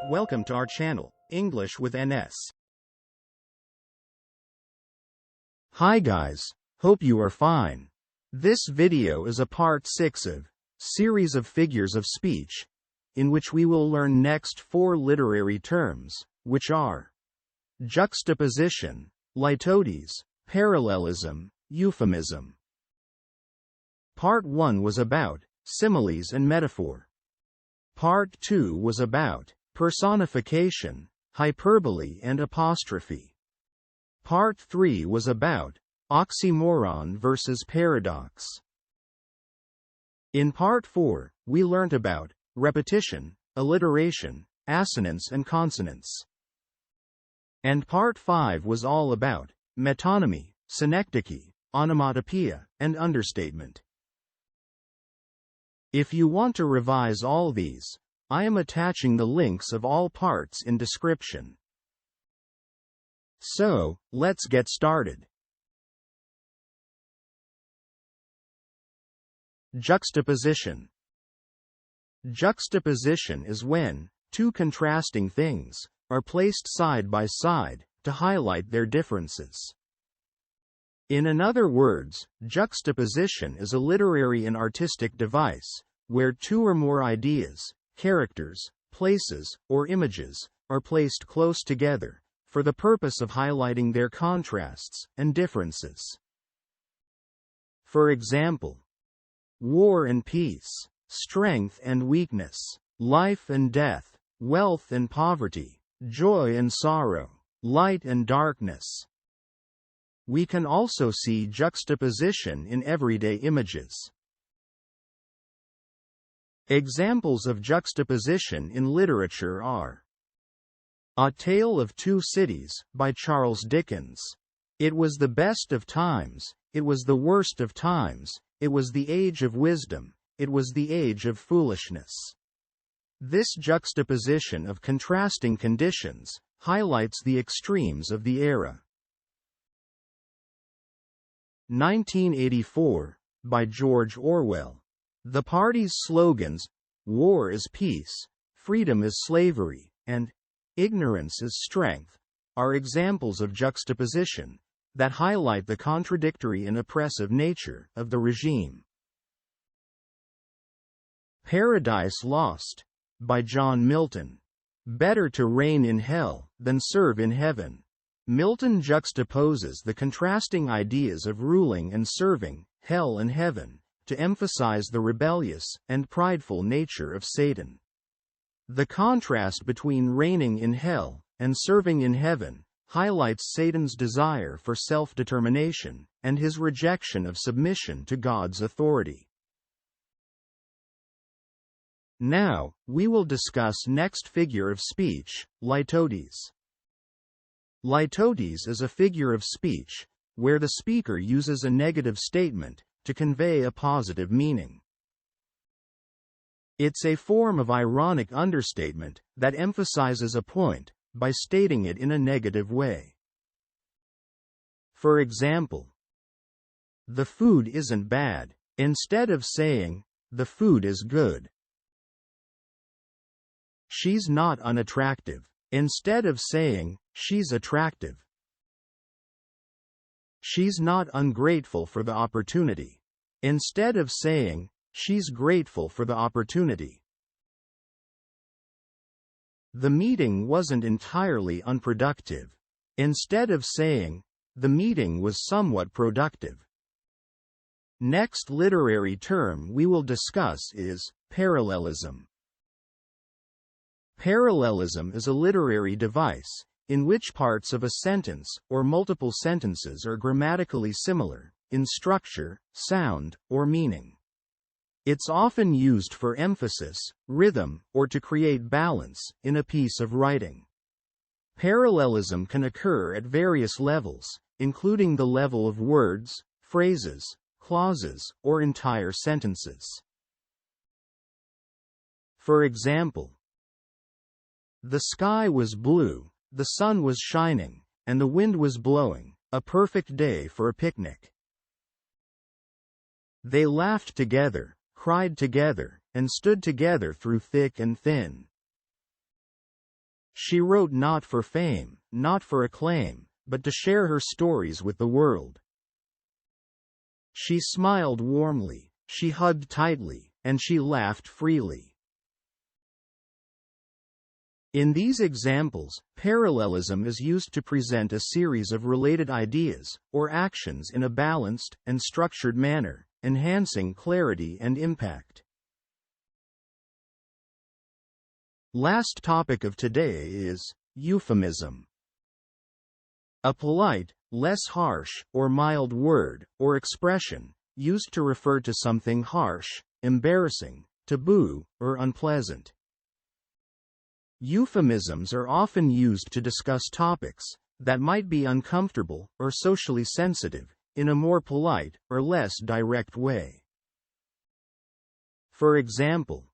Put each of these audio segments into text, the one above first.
Welcome to our channel, English with NS. Hi guys, hope you are fine. This video is a part 6 of series of figures of speech, in which we will learn next 4 literary terms, which are juxtaposition, litotes, parallelism, euphemism. Part 1 was about similes and metaphor. Part 2 was about personification, hyperbole and apostrophe. Part 3 was about oxymoron versus paradox. In Part 4, we learnt about repetition, alliteration, assonance and consonance. And Part 5 was all about metonymy, synecdoche, onomatopoeia, and understatement. If you want to revise all these, I am attaching the links of all parts in description. So, let's get started. Juxtaposition. Juxtaposition is when two contrasting things are placed side by side to highlight their differences. In other words, juxtaposition is a literary and artistic device where two or more ideas, characters, places, or images are placed close together for the purpose of highlighting their contrasts and differences. For example, war and peace, strength and weakness, life and death, wealth and poverty, joy and sorrow, light and darkness. We can also see juxtaposition in everyday images. Examples of juxtaposition in literature are A Tale of Two Cities, by Charles Dickens. It was the best of times, it was the worst of times, it was the age of wisdom, it was the age of foolishness. This juxtaposition of contrasting conditions highlights the extremes of the era. 1984, by George Orwell. The party's slogans, "War is peace," "Freedom is slavery," and "Ignorance is strength," are examples of juxtaposition that highlight the contradictory and oppressive nature of the regime. Paradise Lost, by John Milton. Better to reign in hell than serve in heaven. Milton juxtaposes the contrasting ideas of ruling and serving, hell and heaven, to emphasize the rebellious and prideful nature of Satan. The contrast between reigning in hell and serving in heaven highlights Satan's desire for self-determination and his rejection of submission to God's authority. Now, we will discuss next figure of speech, litotes. Litotes is a figure of speech where the speaker uses a negative statement to convey a positive meaning. It's a form of ironic understatement that emphasizes a point by stating it in a negative way. For example, the food isn't bad, instead of saying, the food is good. She's not unattractive, instead of saying, she's attractive. She's not ungrateful for the opportunity, instead of saying, she's grateful for the opportunity. The meeting wasn't entirely unproductive, instead of saying, the meeting was somewhat productive. Next literary term we will discuss is parallelism. Parallelism is a literary device in which parts of a sentence or multiple sentences are grammatically similar in structure, sound, or meaning. It's often used for emphasis, rhythm, or to create balance in a piece of writing. Parallelism can occur at various levels, including the level of words, phrases, clauses, or entire sentences. For example, the sky was blue, the sun was shining, and the wind was blowing, a perfect day for a picnic. They laughed together, cried together, and stood together through thick and thin. She wrote not for fame, not for acclaim, but to share her stories with the world. She smiled warmly, she hugged tightly, and she laughed freely. In these examples, parallelism is used to present a series of related ideas, or actions in a balanced and structured manner, enhancing clarity and impact. Last topic of today is euphemism. A polite, less harsh, or mild word, or expression, used to refer to something harsh, embarrassing, taboo, or unpleasant. Euphemisms are often used to discuss topics that might be uncomfortable or socially sensitive in a more polite or less direct way. For example,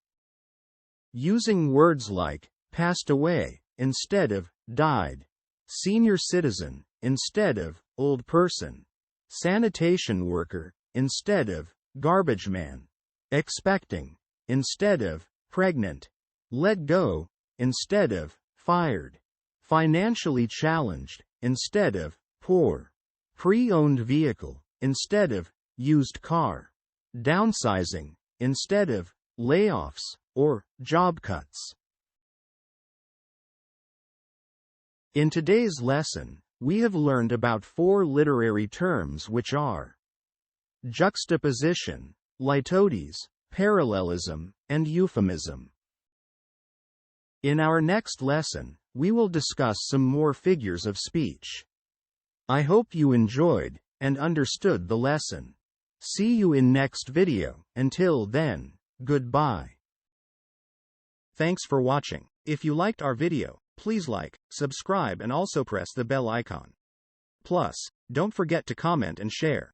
using words like passed away instead of died, senior citizen instead of old person, sanitation worker instead of garbage man, expecting instead of pregnant, let go instead of fired, financially challenged instead of poor, pre-owned vehicle instead of used car, downsizing instead of layoffs or job cuts. In today's lesson, we have learned about 4 literary terms which are juxtaposition, litotes, parallelism, and euphemism. In our next lesson, we will discuss some more figures of speech. I hope you enjoyed and understood the lesson. See you in next video. Until then, goodbye. Thanks for watching. If you liked our video, please like, subscribe and also press the bell icon. Plus, don't forget to comment and share.